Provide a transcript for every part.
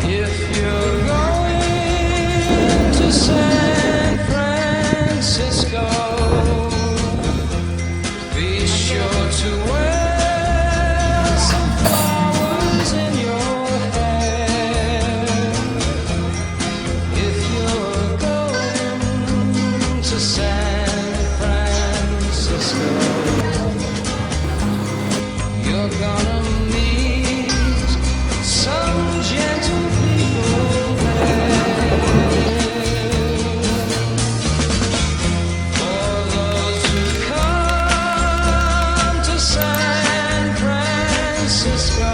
If you're going to San Francisco, be sure to wear some flowers in your hair. If you're going to San Francisco, you're gonna meet some gentle people there. For those who come to San Francisco.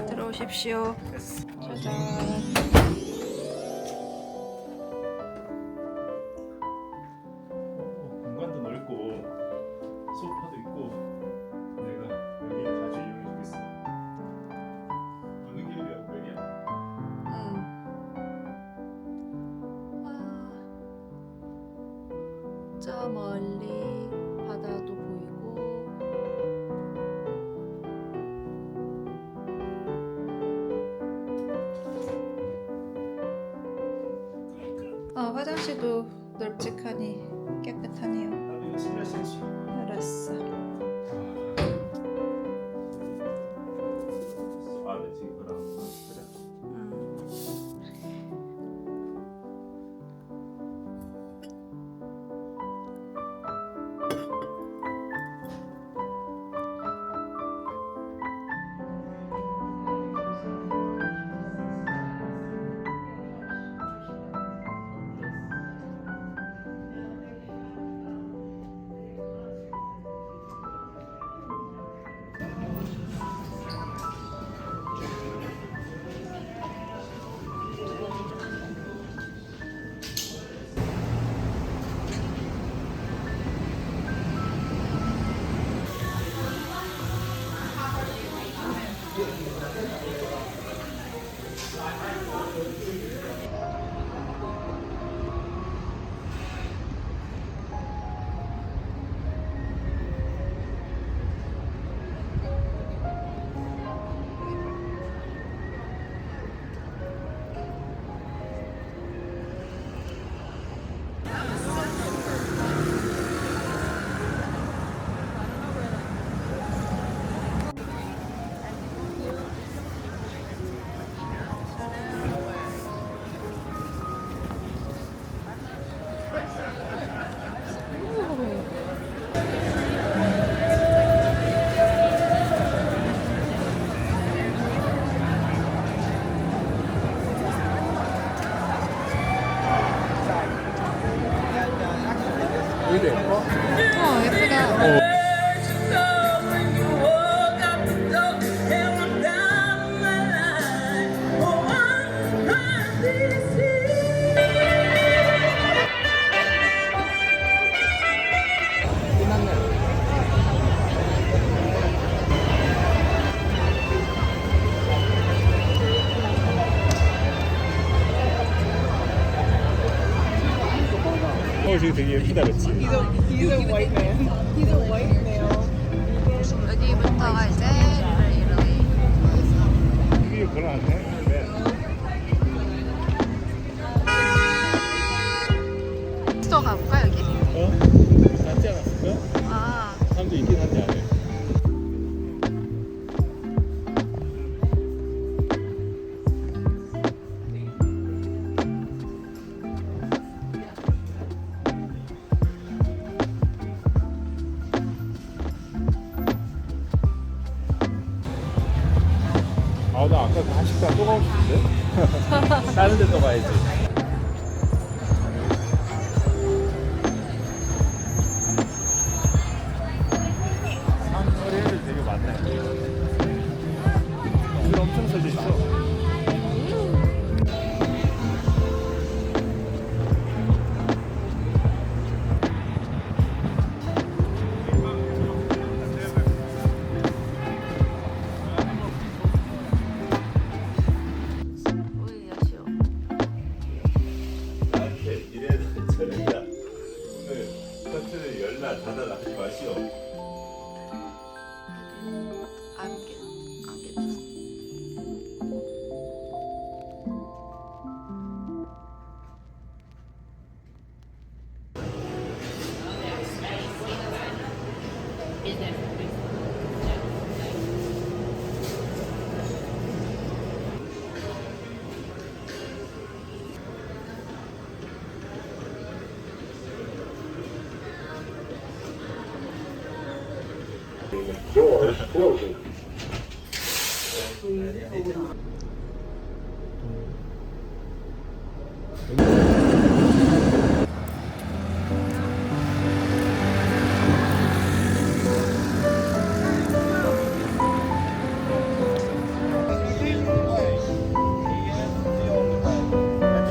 들어오십시오. 짜잔. 공간도 넓고 소파도 있고 내가 여기 자주 이용해 주겠어. 어느 길이야? 여기야? 저 멀리 바다도 보이고 화장실도 널찍하니 깨끗하네요. 나도 이거 신경 쓰지. 알았어. 아, 네, 지금 그럼 보자. 예쁘다. 지금 되게 예쁘다, 그렇지? He's a white man. He's a white male. 여기부터가 이제 이러이. 이게 걸어놨네. 스토어 가볼까 여기? 낫지 않았을까? 아. 사람도 있긴 한데 안에. 나 아까 그 한식당 또 가고 싶은데? 다른 데 또 가야지. 상거리 애들 되게 많네. 줄 엄청 서져 있어.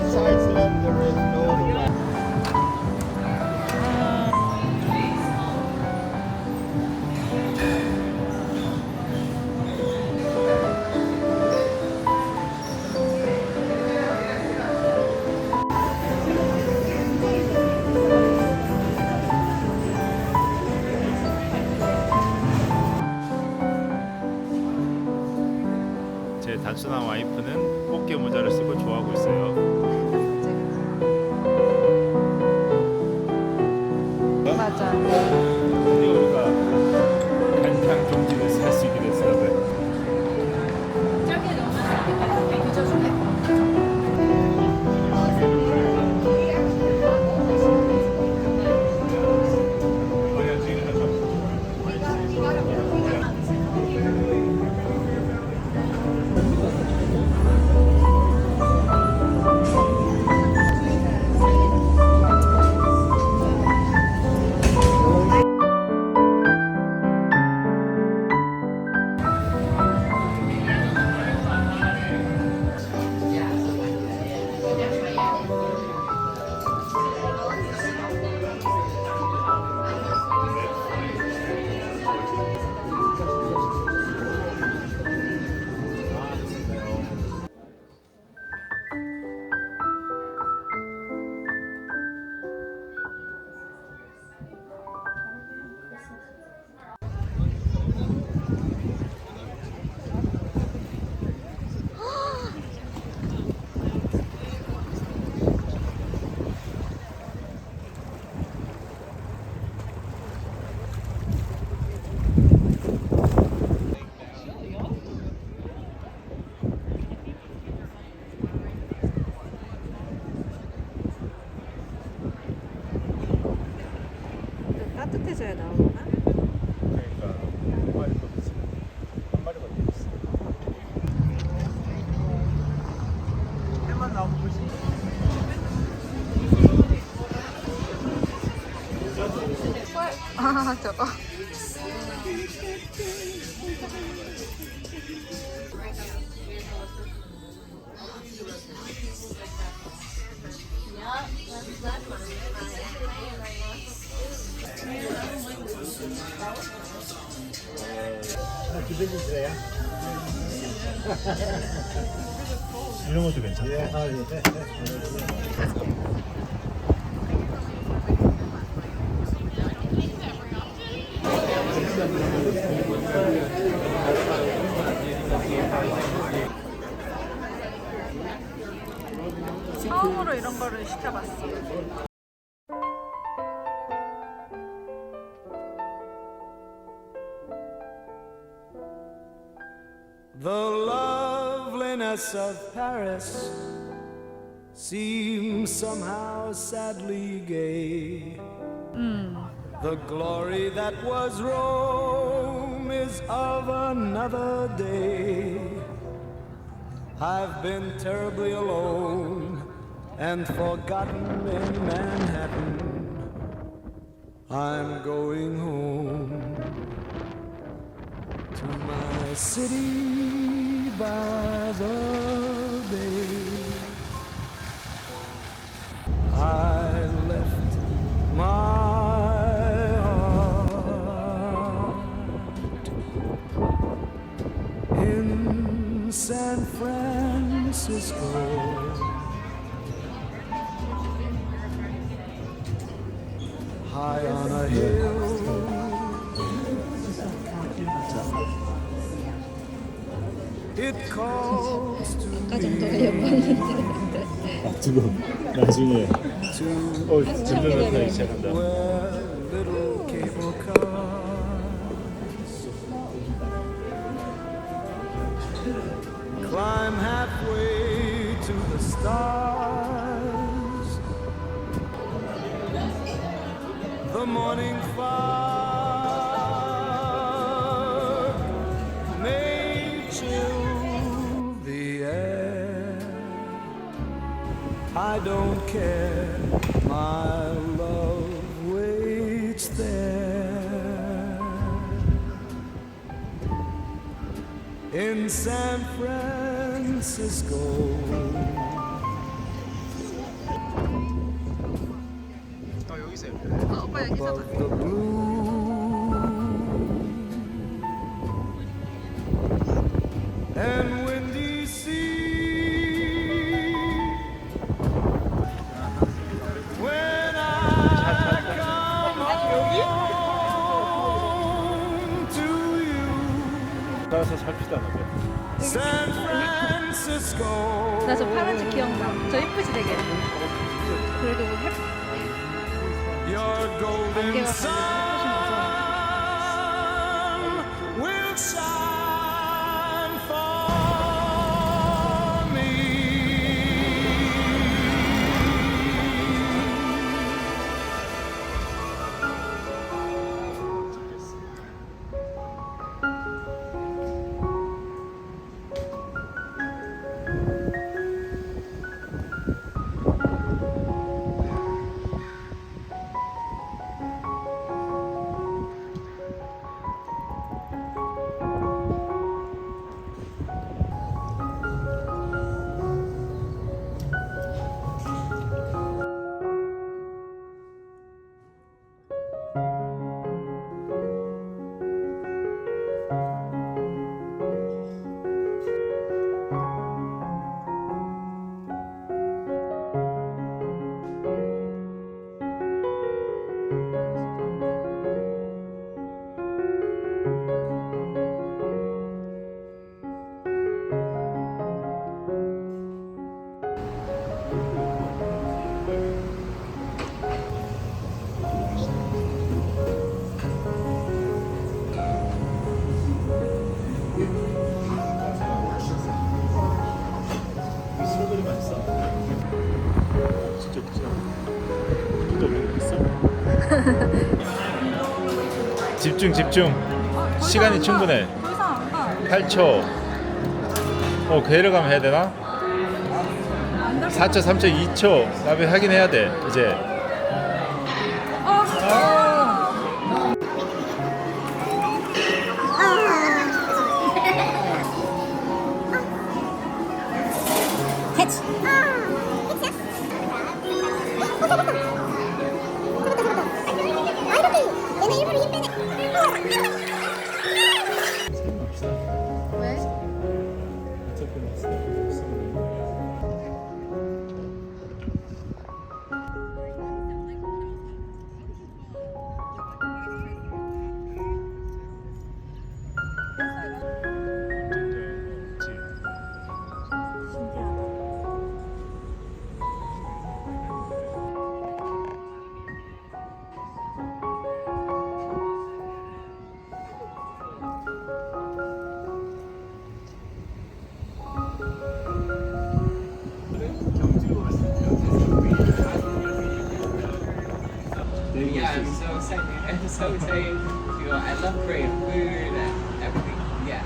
Besides them, there is no light. 제 단순한 와이프는 꽃게 모자를 쓰고 좋아하고 있어요. 맞아. 드디어 우리가 간장 종지를 살 수 있게 됐어요. 따뜻해져야 나오나? 그러니까 한 마리 더 있어. 한 마리가 더 있어. 해만 나오면 보지. 아 저거. 이런 것도 괜찮다. 처음으로 이런 거를 시켜봤어. The loveliness of Paris seems somehow sadly gay. The glory that was Rome is of another day. I've been terribly alone and forgotten in Manhattan. I'm going home to my city by the bay. I left my heart in San Francisco. High on a hill, it calls to me 지금 나중에 점점 나타나기 시작한다. where little cable cars climb halfway to the stars. The morning fog may chill I don't care, my love waits there in San Francisco. 오빠 여기 있어. Above the blue and windy sea, when I come home to you, 가서 살피다 너네. San Francisco. 나 저 파란색 기억나. 저 이쁘지 되게. 그래도 뭐 Your golden 안개가 sun will shine for me. 스트로베리 맛있어. 진짜 비싸. 진짜 비싸. 집중 집중. 시간이 충분해. 더 이상 안 가. 8초. 그대로 가면 해야 되나? 4초, 3초, 2초. 나비 확인해야 돼. 이제. 왜? Yeah, I'm so excited. I'm so excited. I love Korean food and everything. Yeah.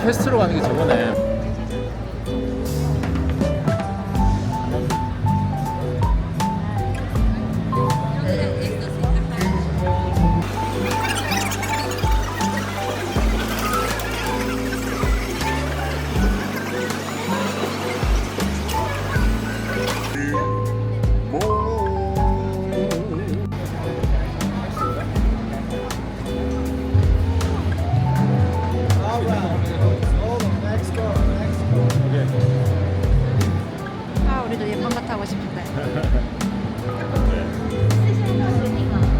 퀘스트로 가는 게 저거네. 가고 싶은데.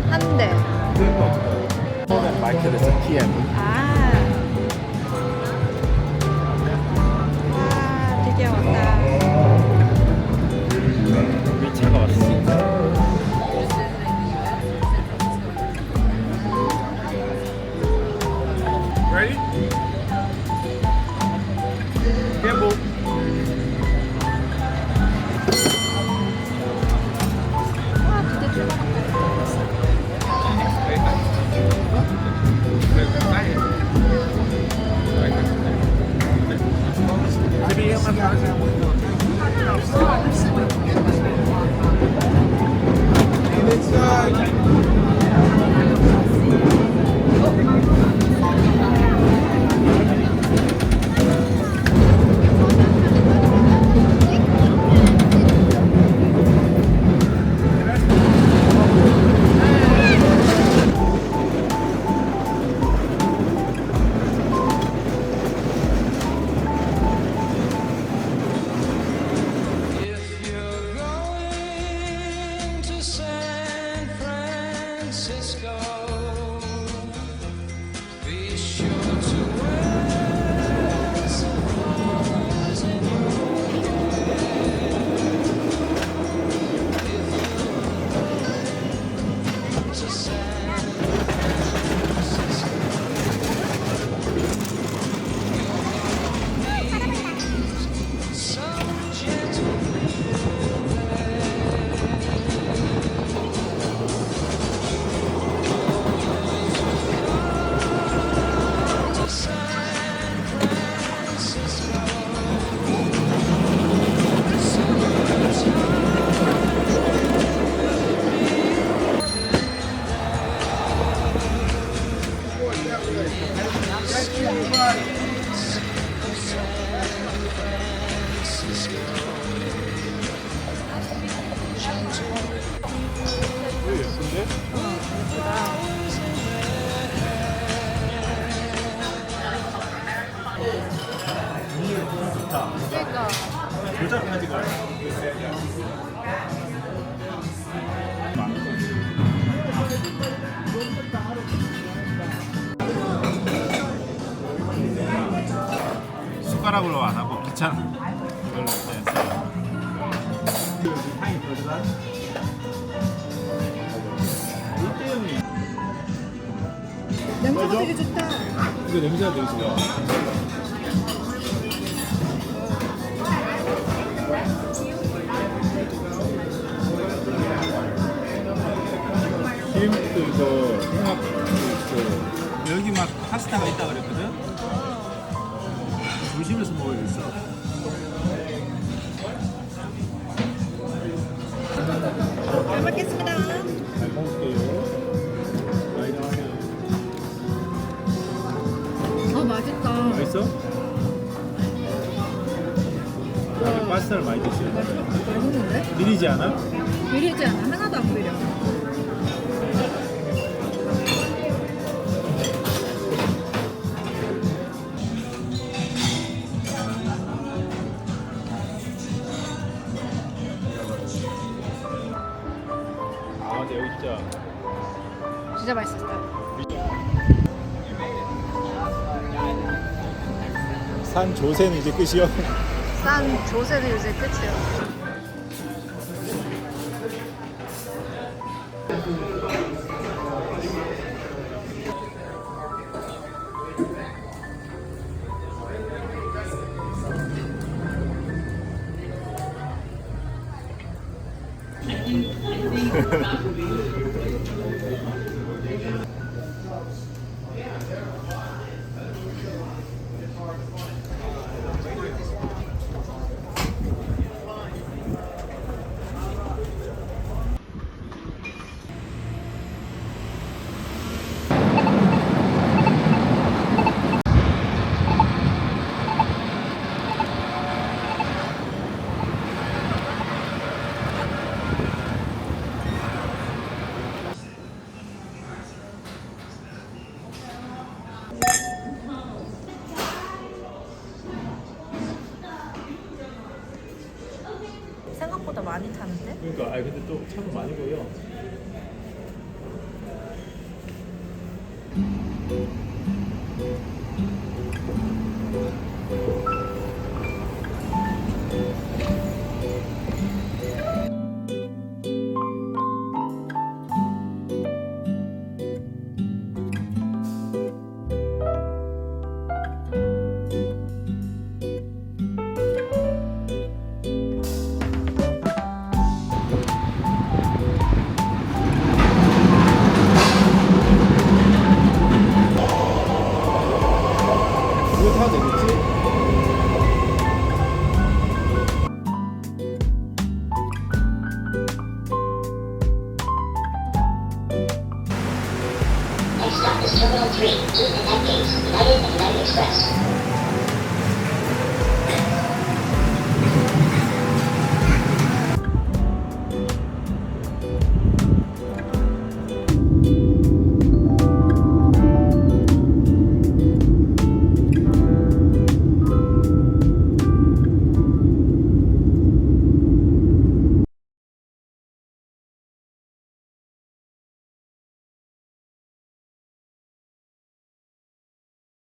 한 대. 처음엔 마이클에서 PM. 아. 와, 드디어 왔다. 우리 차가 왔어. Ready? Careful. 와, 드디어 출발한다. If you're going to San Francisco, be sure to wear some flowers in your hair. If you're going to San Francisco, some gentle 그러니까. 조작하지가 않아. 숟가락으로 안 하고 귀찮아. 이걸로 그냥 냄새가 되게 좋다. 이거 냄새가 되게 좋아. 기름도 이거 홍합도 있고 여기 막 파스타가 있다 그랬거든. 조심해서 먹어야겠어. 잘 먹겠습니다. 잘 먹을게요. 많이 나와요. 맛있다. 맛있어? 다들 파스타를 많이 드시는데 맛있는데? 비리지 않아? 비리지 않아. 하나도 안 비려. 아 근데 여기 진짜 진짜 맛있었어요. 산 조세는 이제 끝이요. 싼 조세는 이제 끝이에요. 않은데? 그러니까 아니 근데 또 차도 많이 보여. 이거 타도 되겠지? Next stop is Terminal 3. Keep in that gate. United and United Express.